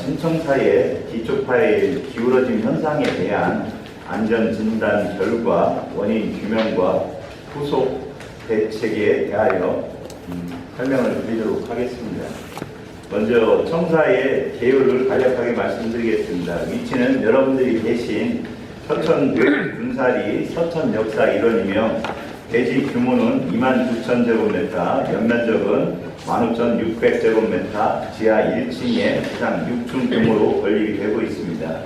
신청사의 기초 파일 기울어짐 현상에 대한 안전 진단 결과, 원인 규명과 후속 대책에 대하여 설명을 드리도록 하겠습니다. 먼저 청사의 계율을 간략하게 말씀드리겠습니다. 위치는 여러분들이 계신 서천 군사리 서천 역사 일원이며 대지 규모는 29,000제곱미터, 연면적은 15,600제곱미터, 지하 1층에 지상 6층 규모로 건립이 되고 있습니다.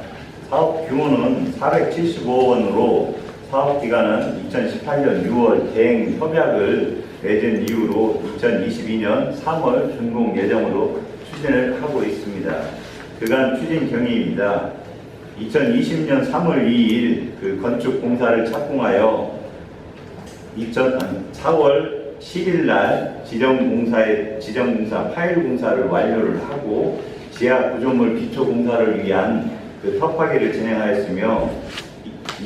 사업 규모는 475억 원으로 사업 기간은 2018년 6월 대행 협약을 맺은 이후로 2022년 3월 준공 예정으로 추진을 하고 있습니다. 그간 추진 경위입니다. 2020년 3월 2일 그 건축 공사를 착공하여 4월 10일 날 지정공사 파일 공사를 완료를 하고 지하 구조물 기초 공사를 위한 그 터파기를 진행하였으며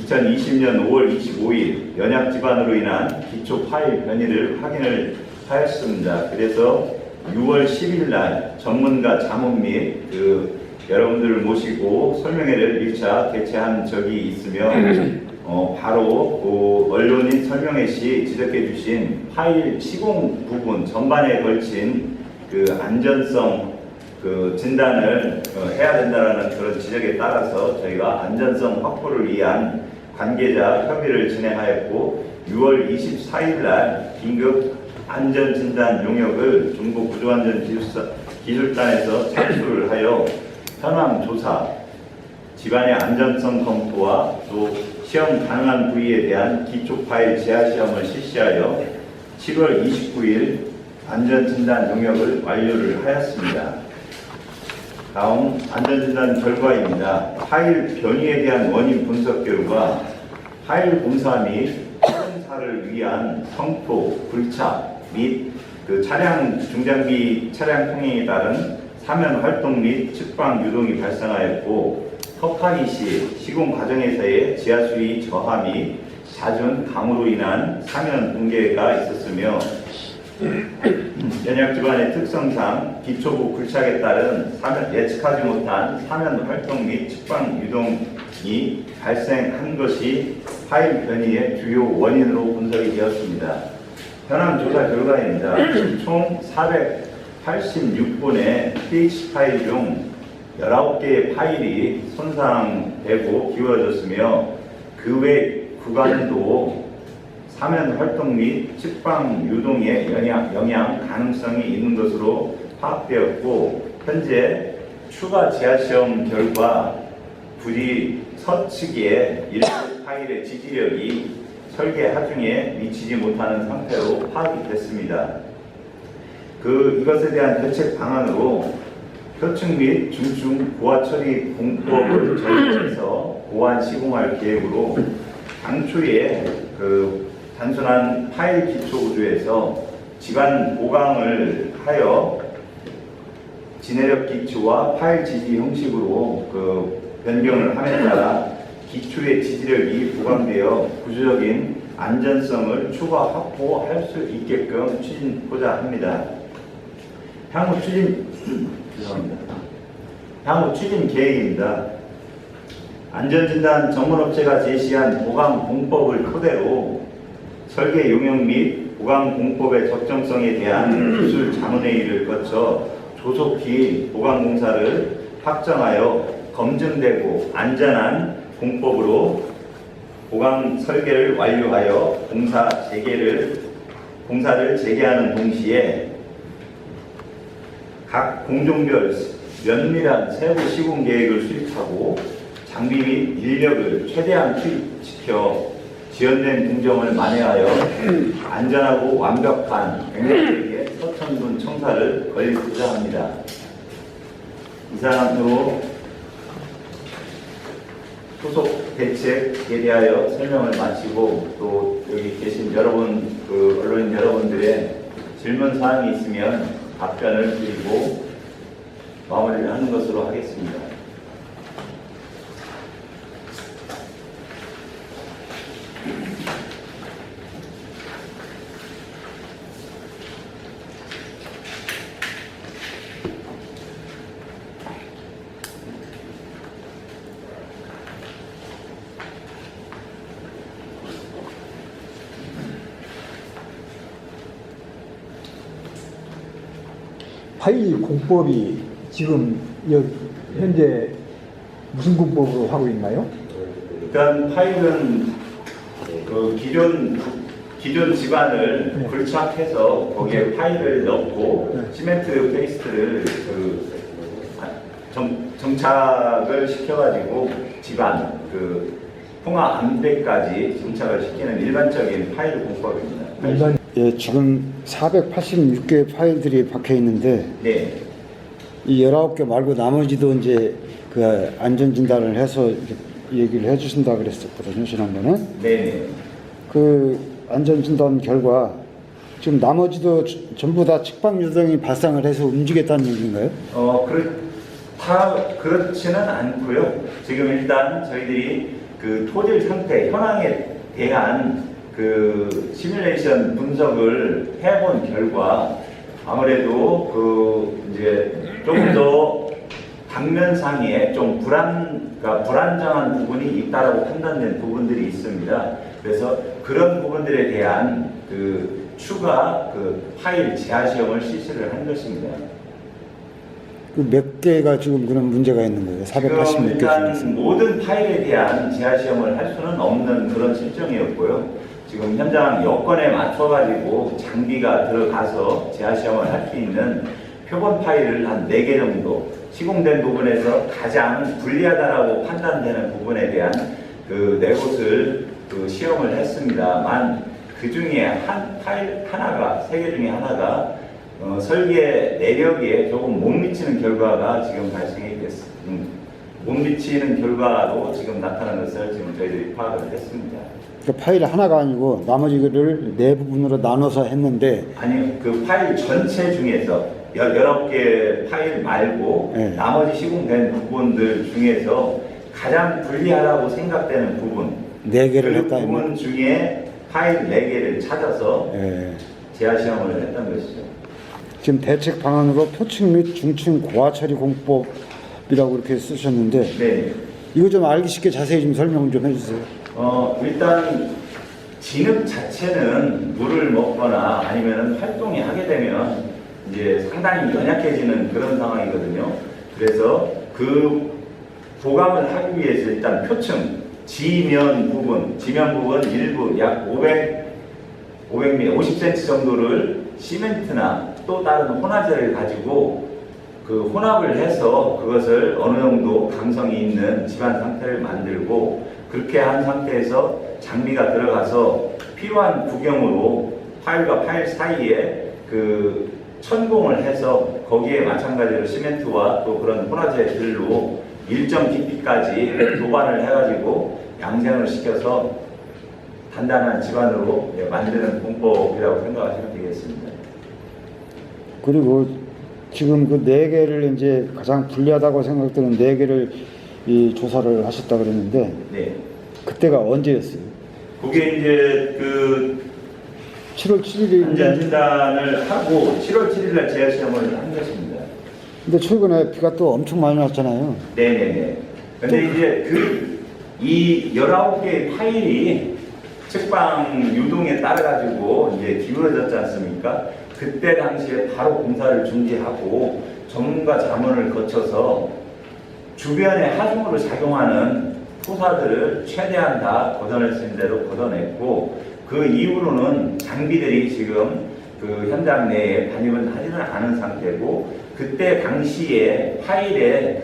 2020년 5월 25일 연약 지반으로 인한 기초 파일 변이를 확인을 하였습니다. 그래서 6월 10일 날 전문가 자문 및 여러분들을 모시고 설명회를 1차 개최한 적이 있으며 바로 언론인 설명회 시 지적해 주신 파일 시공 부분 전반에 걸친 안전성 진단을 해야 된다는 그런 지적에 따라서 저희가 안전성 확보를 위한 관계자 협의를 진행하였고 6월 24일 날 긴급 안전진단 용역을 중부구조안전기술단에서 착수를 하여 현황 조사, 집안의 안전성 검토와 또 시험 가능한 부위에 대한 기초 파일 재하 시험을 실시하여 7월 29일 안전진단 용역을 완료를 하였습니다. 다음 안전진단 결과입니다. 파일 변이에 대한 원인 분석 결과 파일 공사 및 시공사를 위한 성토, 불착 및 차량 중장비 차량 통행에 따른 사면 활동 및 측방 유동이 발생하였고 터파기 시 시공 과정에서의 지하수위 저하 및 잦은 강으로 인한 사면 붕괴가 있었으며 연약 기반의 특성상 기초부 굴착에 따른 예측하지 못한 사면 활동 및 측방 유동이 발생한 것이 파일 변이의 주요 원인으로 분석이 되었습니다. 현황 조사 결과입니다. 총 486분의 PH 파일 중 19개의 파일이 손상되고 기울어졌으며 그 외 구간도 사면 활동 및 측방 유동에 영향 가능성이 있는 것으로 파악되었고 현재 추가 지하시험 결과 부지 서측의 일부 파일의 지지력이 설계 하중에 미치지 못하는 상태로 파악이 됐습니다. 이것에 대한 대책 방안으로 표층 및 중층 고화 처리 공법을 적용해서 보완 시공할 계획으로 당초에 단순한 파일 기초 구조에서 지반 보강을 하여 지내력 기초와 파일 지지 형식으로 변경을 함에 따라 기초의 지지력이 보강되어 구조적인 안전성을 추가 확보할 수 있게끔 추진하고자 합니다. 향후 추진 계획입니다. 안전진단 전문업체가 제시한 보강 공법을 토대로 설계 용역 및 보강 공법의 적정성에 대한 기술 자문회의를 거쳐 조속히 보강 공사를 확정하여 검증되고 안전한 공법으로 보강 설계를 완료하여 공사를 재개하는 동시에 각 공종별 면밀한 세부 시공 계획을 수립하고 장비 및 인력을 최대한 투입시켜 지연된 공정을 만회하여 안전하고 완벽한 백력적의 서천군 청사를 건립하고자 합니다. 이상으로 후속 대책에 대하여 설명을 마치고 또 여기 계신 여러분 언론인 여러분들의 질문 사항이 있으면 답변을 드리고 마무리를 하는 것으로 하겠습니다. 파일 공법이 지금 현재 무슨 공법으로 하고 있나요? 일단 파일은 그 기존 집안을 네. 굴착해서 거기에 파일을 넣고 네. 시멘트 페이스트를 정착을 시켜가지고 집안 풍화 암대까지 정착을 시키는 일반적인 파일 공법입니다. 일반 예, 지금 486개의 파일들이 박혀 있는데 네. 이 19개 말고 나머지도 이제 그 안전 진단을 해서 이렇게 얘기를 해 주신다 그랬었거든요, 지난번에. 네네. 그 안전 진단 결과 지금 나머지도 전부 다 측방 유동이 발생을 해서 움직였다는 얘기인가요? 그렇지는 않고요. 지금 일단 저희들이 그 토질 상태, 현황에 대한 그 시뮬레이션 분석을 해본 결과 아무래도 이제 조금 더 당면상에 좀 불안정한 부분이 있다라고 판단된 부분들이 있습니다. 그래서 그런 부분들에 대한 추가 파일 재하 시험을 실시를 한 것입니다. 그 몇 개가 지금 그런 문제가 있는 거예요? 지금 486개 일단 중에서. 모든 파일에 대한 재하 시험을 할 수는 없는 그런 실정이었고요. 지금 현장 여건에 맞춰가지고 장비가 들어가서 재하 시험을 할 수 있는 표본 파일을 한 4개 정도 시공된 부분에서 가장 불리하다라고 판단되는 부분에 대한 네 곳을 시험을 했습니다만 그 중에 한 파일 하나가 3개 중에 하나가 설계 내력에 조금 못 미치는 결과가 지금 발생이 됐습니다. 못 미치는 결과로 지금 나타난 것을 지금 저희들이 파악을 했습니다. 그 파일 하나가 아니고 나머지를 네 부분으로 나눠서 했는데 아니요, 그 파일 전체 중에서 19개 파일 말고 네. 나머지 시공된 부분들 중에서 가장 불리하다고 생각되는 부분 네 개를 그 했다. 부분 중에 파일 4개를 찾아서 예. 재하 시험을 했던 것이죠. 지금 대책 방안으로 표층 및 중층 고화 처리 공법이라고 이렇게 쓰셨는데 네. 이거 좀 알기 쉽게 자세히 좀 설명 좀 해주세요. 일단 진흙 자체는 물을 먹거나 아니면 활동이 하게 되면 이제 상당히 연약해지는 그런 상황이거든요. 그래서 그 보강을 하기 위해서 일단 표층, 지면 부분 일부 약 500mm, 50cm 정도를 시멘트나 또 다른 혼합재를 가지고 그 혼합을 해서 그것을 어느 정도 강성이 있는 집안 상태를 만들고 그렇게 한 상태에서 장비가 들어가서 필요한 구경으로 파일과 파일 사이에 천공을 해서 거기에 마찬가지로 시멘트와 또 그런 혼합재들로 일정 깊이까지 도반을 해가지고 양생을 시켜서 단단한 집안으로 만드는 공법이라고 생각하시면 되겠습니다. 그리고 지금 그 네 개를 이제 가장 불리하다고 생각되는 네 개를 이 조사를 하셨다 그랬는데 네. 그때가 언제였어요? 그게 이제 7월 7일인데 안전 진단을 하고 7월 7일날 재하 시험을 한 것입니다. 근데 최근에 비가 또 엄청 많이 왔잖아요. 네네네. 근데 이제 이 19개의 파일이 측방 유동에 따라가지고 이제 기울어졌지 않습니까? 그때 당시에 바로 공사를 중지하고 전문가 자문을 거쳐서 주변에 하중으로 작용하는 토사들을 최대한 다 걷어낼 수 있는 대로 걷어냈고 그 이후로는 장비들이 지금 현장 내에 반입은 하지는 않은 상태고 그때 당시에 파일의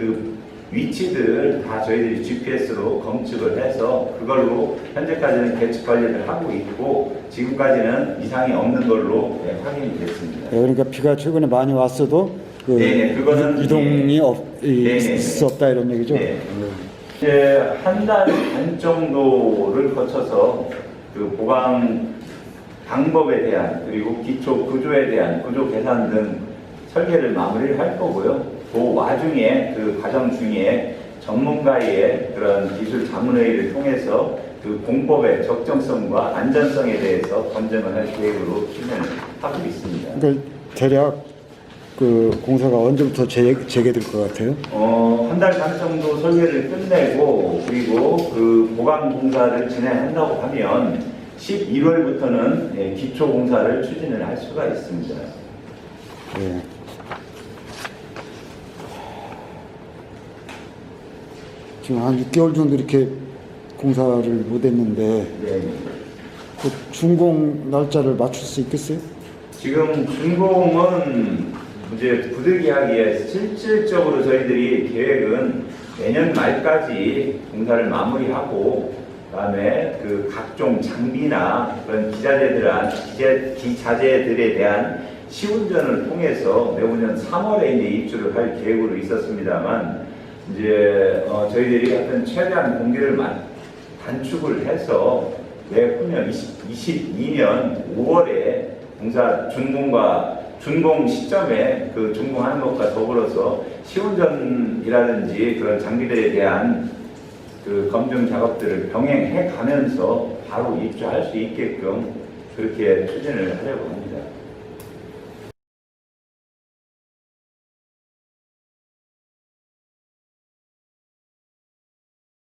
위치들 다 저희들이 GPS로 검측을 해서 그걸로 현재까지는 계측 관리를 하고 있고 지금까지는 이상이 없는 걸로 확인이 됐습니다. 그러니까 비가 최근에 많이 왔어도 네네, 그거는 이동이 네네. 있을 수 없다 이런 얘기죠. 네. 이제 한 달 반 정도를 거쳐서 보강 방법에 대한 그리고 기초 구조에 대한 구조 계산 등 설계를 마무리를 할 거고요. 그 와중에 과정 중에 전문가의 그런 기술 자문회의를 통해서 공법의 적정성과 안전성에 대해서 검증을 할 계획으로 진행하고 있습니다. 그러니까 대략 공사가 언제부터 재개될 것 같아요? 한 달 반 정도 설계를 끝내고 그리고 보강 공사를 진행한다고 하면 11월부터는 기초 공사를 추진을 할 수가 있습니다. 네. 지금 한 6개월 정도 이렇게 공사를 못했는데 네. 그 준공 날짜를 맞출 수 있겠어요? 지금 준공은 이제 부득이하게 실질적으로 저희들이 계획은 내년 말까지 공사를 마무리하고 그다음에 그 각종 장비나 그런 기자재들에 대한 시운전을 통해서 내후년 3월에 이제 입주를 할 계획으로 있었습니다만 이제 저희들이 하여튼 최대한 공기를 단축을 해서 내후년 22년 5월에 공사 준공 시점에 그 준공하는 것과 더불어서 시운전이라든지 그런 장비들에 대한 그 검증 작업들을 병행해 가면서 바로 입주할 수 있게끔 그렇게 추진을 하려고 합니다.